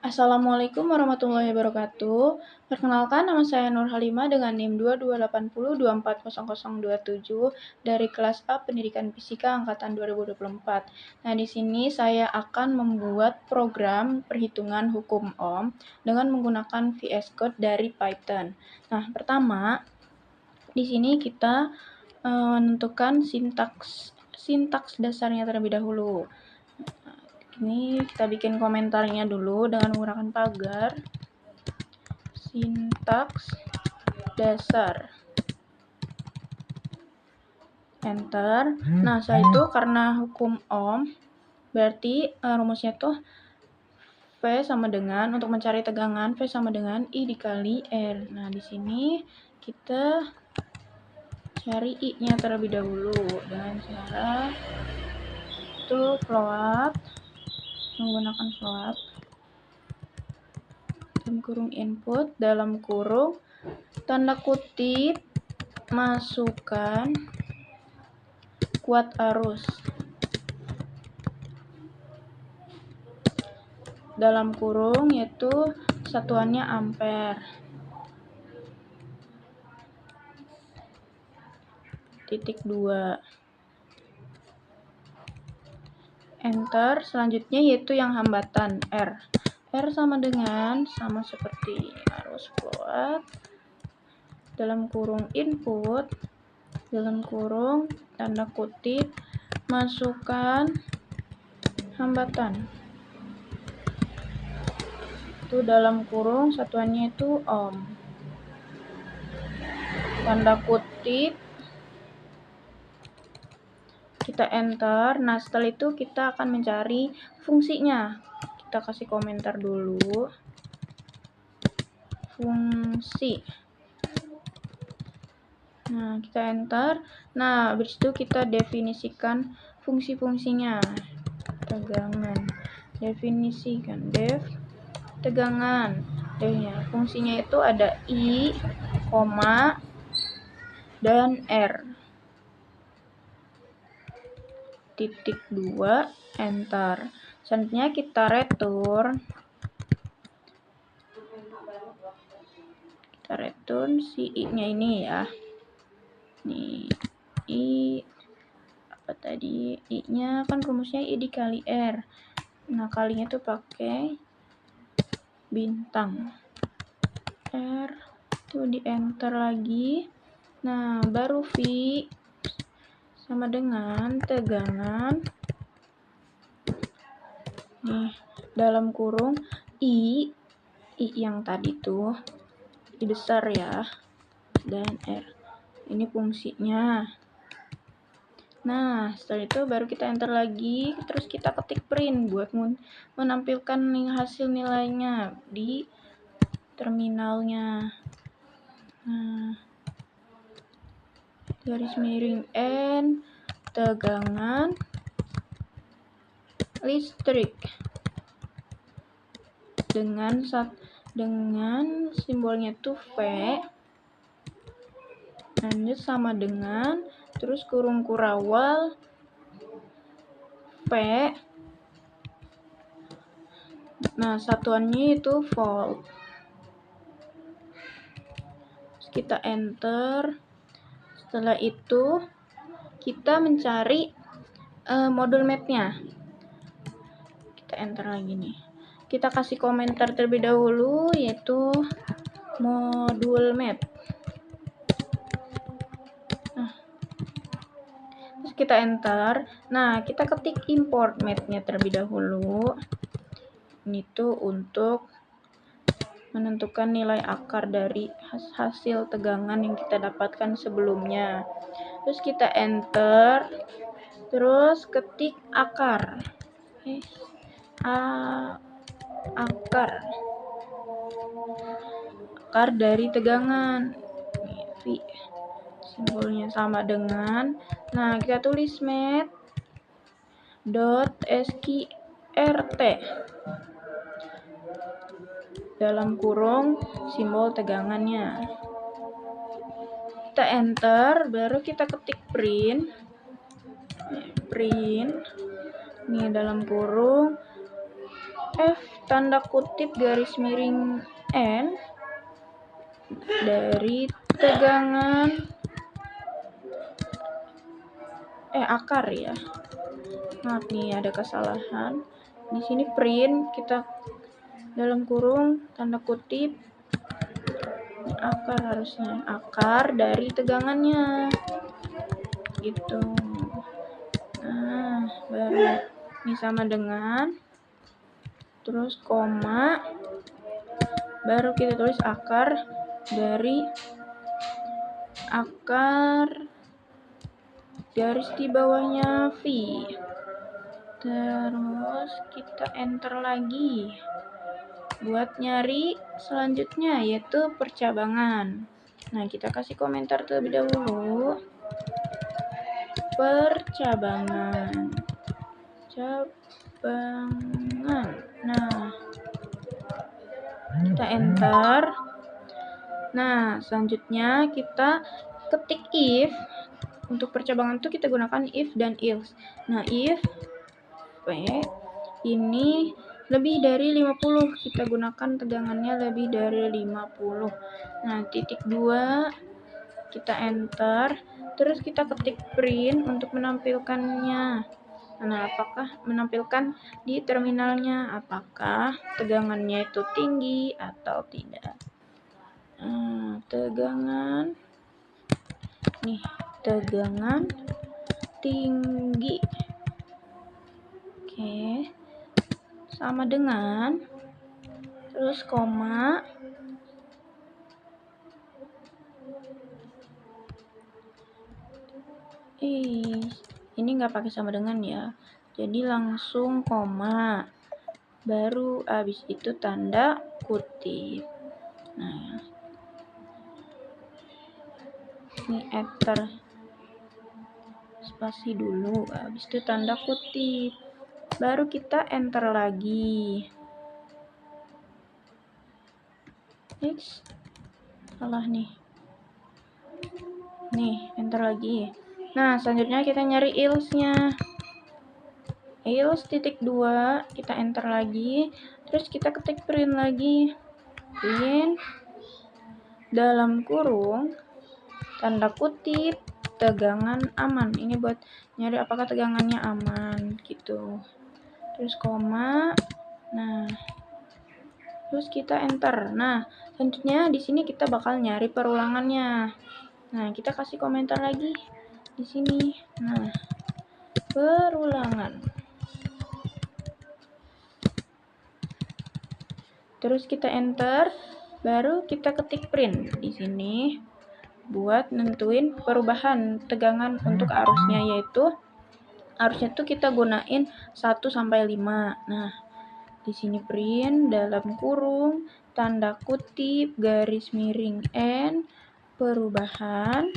Assalamualaikum warahmatullahi wabarakatuh. Perkenalkan, nama saya Nur Halimah dengan NIM 2280240027 dari kelas A Pendidikan Fisika angkatan 2024. Nah, di sini saya akan membuat program perhitungan hukum Ohm dengan menggunakan VS Code dari Python. Nah, pertama, di sini kita menentukan sintaks dasarnya terlebih dahulu. Ini kita bikin komentarnya dulu dengan menggunakan pagar sintaks dasar, enter. Nah, setelah itu karena hukum Ohm berarti rumusnya tuh V sama dengan, untuk mencari tegangan, V sama dengan I dikali R. Nah, di sini kita cari I-nya terlebih dahulu dengan cara itu float, menggunakan float dalam kurung input, dalam kurung tanda kutip masukkan kuat arus, dalam kurung yaitu satuannya ampere, titik 2, enter. Selanjutnya yaitu yang hambatan R. R sama dengan, sama seperti arus float, dalam kurung input, dalam kurung tanda kutip masukkan hambatan, itu dalam kurung satuannya itu ohm, tanda kutip, kita enter. Nah, setelah itu kita akan mencari fungsinya. Kita kasih komentar dulu fungsi. Nah, kita enter. Nah, habis itu kita definisikan fungsi-fungsinya. Tegangan, definisikan def tegangan. D-nya fungsinya itu ada I, dan R. Titik 2, enter. Selanjutnya kita return. Kita return si I-nya ini ya. Nih, I apa tadi? I-nya kan rumusnya I dikali R. Nah, kalinya tuh pakai bintang. R tuh di enter lagi. Nah, baru V sama dengan tegangan. Nih, dalam kurung I yang tadi tuh I besar ya, dan R. Ini fungsinya. Nah, setelah itu baru kita enter lagi, terus kita ketik print buat menampilkan hasil nilainya di terminalnya. Nah, garis miring N, tegangan listrik dengan simbolnya tuh V, lanjut sama dengan, terus kurung kurawal V. Nah, satuannya itu volt. Terus kita enter. Setelah itu kita mencari modul mapnya. Kita enter lagi nih. Kita kasih komentar terlebih dahulu yaitu modul map. Nah, terus kita enter. Nah, kita ketik import mapnya terlebih dahulu. Ini tuh untuk menentukan nilai akar dari hasil tegangan yang kita dapatkan sebelumnya. Terus kita enter, terus ketik akar. Akar dari tegangan. V simbolnya sama dengan, nah kita tulis math.sqrt dalam kurung simbol tegangannya. Kita enter, baru kita ketik print nih dalam kurung F tanda kutip garis miring N dari tegangan akar ya. Maaf nih ada kesalahan. Di sini print kita dalam kurung tanda kutip akar, harusnya akar dari tegangannya gitu. Nah, baru ini sama dengan, terus koma, baru kita tulis akar dari akar garis di bawahnya V. Terus kita enter lagi buat nyari selanjutnya, yaitu percabangan. Nah, kita kasih komentar terlebih dahulu. Percabangan. Cabangan. Nah, kita enter. Nah, selanjutnya kita ketik if. Untuk percabangan itu kita gunakan if dan else. Nah, if ini lebih dari 50, kita gunakan tegangannya lebih dari 50. Nah, titik 2 kita enter, terus kita ketik print untuk menampilkannya. Nah, apakah menampilkan di terminalnya apakah tegangannya itu tinggi atau tidak. Tegangan nih, tegangan tinggi. Oke. Sama dengan, terus koma, ini nggak pakai sama dengan ya, jadi langsung koma, baru habis itu tanda kutip. Nah, ini enter, spasi dulu, habis itu tanda kutip, baru kita enter lagi. Salah nih, enter lagi. Nah, selanjutnya kita nyari else-nya. Else titik 2, kita enter lagi, terus kita ketik print lagi. Print dalam kurung tanda kutip tegangan aman. Ini buat nyari apakah tegangannya aman gitu. Terus koma. Nah, terus kita enter. Nah, selanjutnya di sini kita bakal nyari perulangannya. Nah, kita kasih komentar lagi di sini. Nah, perulangan. Terus kita enter, baru kita ketik print di sini buat nentuin perubahan tegangan untuk arusnya, yaitu arusnya tuh kita gunain 1 sampai 5. Nah, di sini print dalam kurung tanda kutip garis miring N perubahan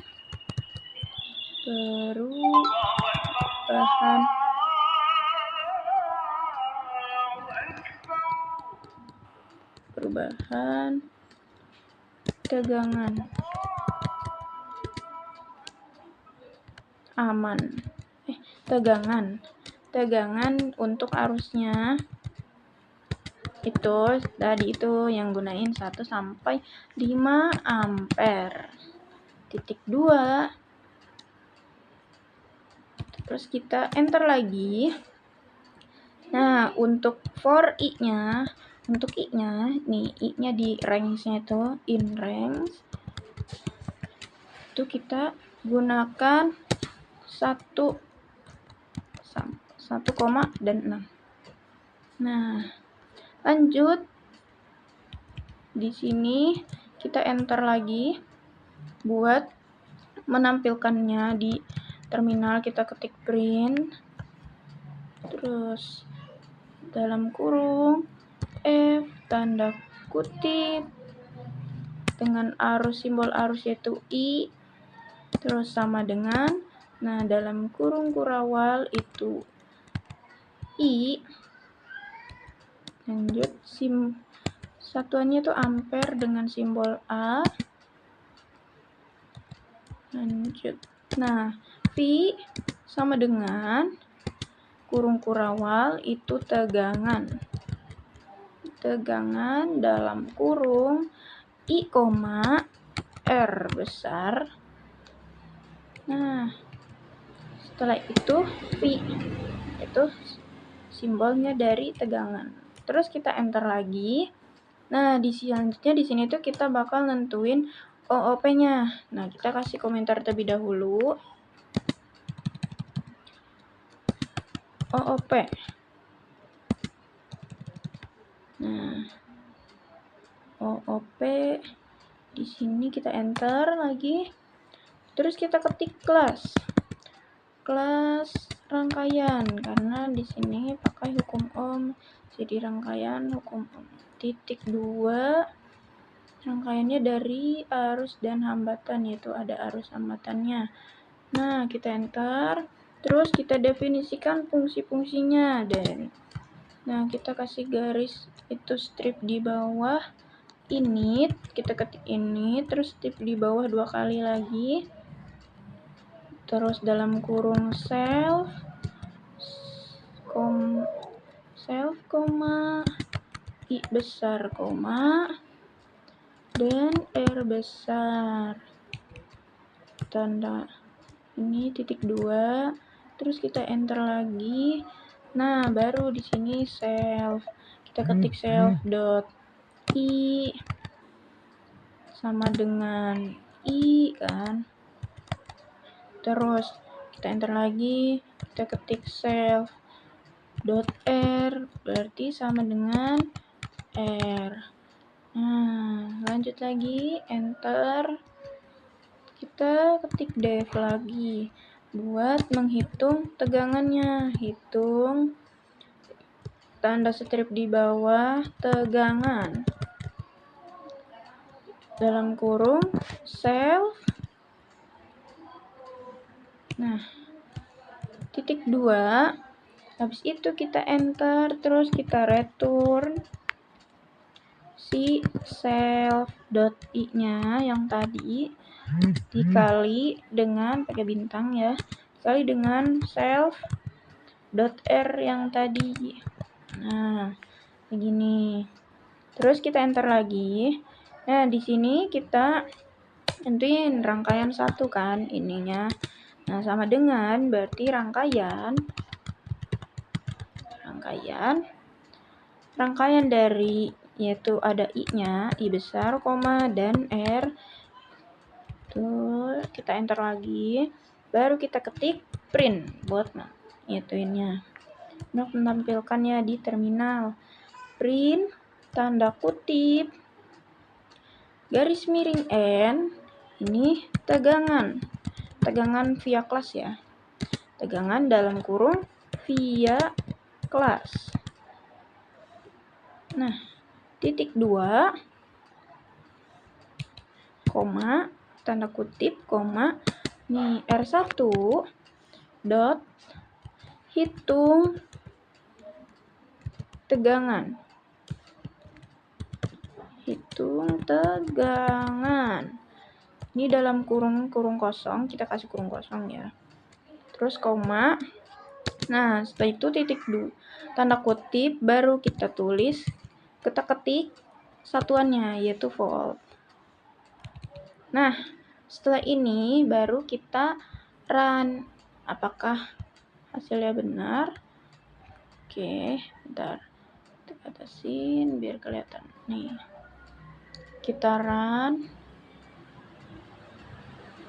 tegangan aman. Tegangan untuk arusnya itu tadi itu yang gunain 1 sampai 5 ampere. Titik 2. Terus kita enter lagi. Nah, untuk for i-nya, nih i-nya di range-nya itu in range. Itu kita gunakan 1, dan 6. Nah, lanjut. Di sini kita enter lagi buat menampilkannya di terminal. Kita ketik print, terus dalam kurung F tanda kutip dengan arus, simbol arus yaitu I, terus sama dengan, nah dalam kurung kurawal itu I, lanjut satuannya itu ampere dengan simbol A, lanjut. Nah, V sama dengan kurung kurawal itu tegangan. tegangan dalam kurung I, R besar. Nah, setelah itu V, itu simbolnya dari tegangan. Terus kita enter lagi. Nah, selanjutnya di sini tuh kita bakal nentuin OOP-nya. Nah, kita kasih komentar terlebih dahulu. OOP. Nah, OOP di sini kita enter lagi. Terus kita ketik kelas rangkaian, karena di sini pakai hukum Ohm. Jadi rangkaian hukum Ohm. Titik 2, rangkaiannya dari arus dan hambatan, yaitu ada arus hambatannya. Nah, kita enter. Terus kita definisikan fungsi-fungsinya. Nah, kita kasih garis itu strip di bawah init. Kita ketik init, terus strip di bawah 2 kali lagi. Terus dalam kurung self, I besar, dan R besar. Tanda ini titik 2, terus kita enter lagi. Nah, baru di sini self. Kita ketik self dot I sama dengan I kan. Terus kita enter lagi, kita ketik self dot R berarti sama dengan R. Nah, lanjut lagi, enter. Kita ketik def lagi buat menghitung tegangannya. Hitung tanda strip di bawah tegangan dalam kurung self. Nah, titik 2. Habis itu kita enter, terus kita return si self.i-nya yang tadi dikali dengan pakai bintang ya, dikali dengan self.r yang tadi. Nah, begini. Terus kita enter lagi. Nah, di sini kita tentuin rangkaian 1 kan ininya. Nah, sama dengan berarti rangkaian dari, yaitu ada I-nya, I besar, dan R. Tuh, kita enter lagi. Baru kita ketik print buat ituinnya. Untuk menampilkannya di terminal. Print, tanda kutip, garis miring N, ini tegangan via kelas ya. Tegangan dalam kurung via kelas. Nah, titik 2, tanda kutip, nih R1 dot hitung tegangan. Ini dalam kurung kosong, kita kasih kurung kosong ya. Terus koma. Nah, setelah itu titik 2, tanda kutip, baru kita ketik satuannya, yaitu volt. Nah, setelah ini baru kita run. Apakah hasilnya benar? Oke, bentar. Kita batasin biar kelihatan. Nih. Kita run.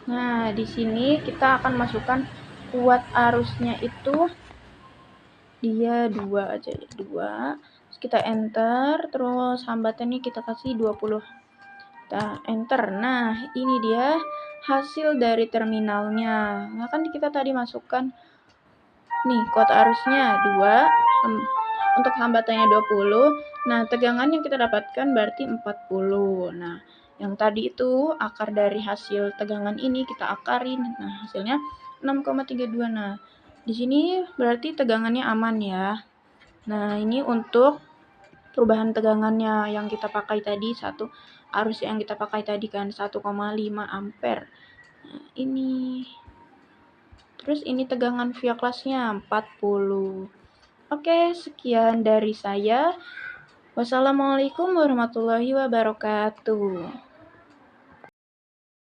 Nah, di sini kita akan masukkan kuat arusnya itu dia 2 aja ya, 2. Terus kita enter, terus hambatannya kita kasih 20. Kita enter. Nah, ini dia hasil dari terminalnya. Nah, kan kita tadi masukkan nih kuat arusnya 2, untuk hambatannya 20. Nah, tegangan yang kita dapatkan berarti 40. Nah, yang tadi itu akar dari hasil tegangan ini kita akarin. Nah, hasilnya 6,32. Nah, di sini berarti tegangannya aman ya. Nah, ini untuk perubahan tegangannya yang kita pakai tadi, arus yang kita pakai tadi kan 1,5 ampere. Nah, ini. Terus ini tegangan via kelasnya 40. Oke, sekian dari saya. Wassalamualaikum warahmatullahi wabarakatuh.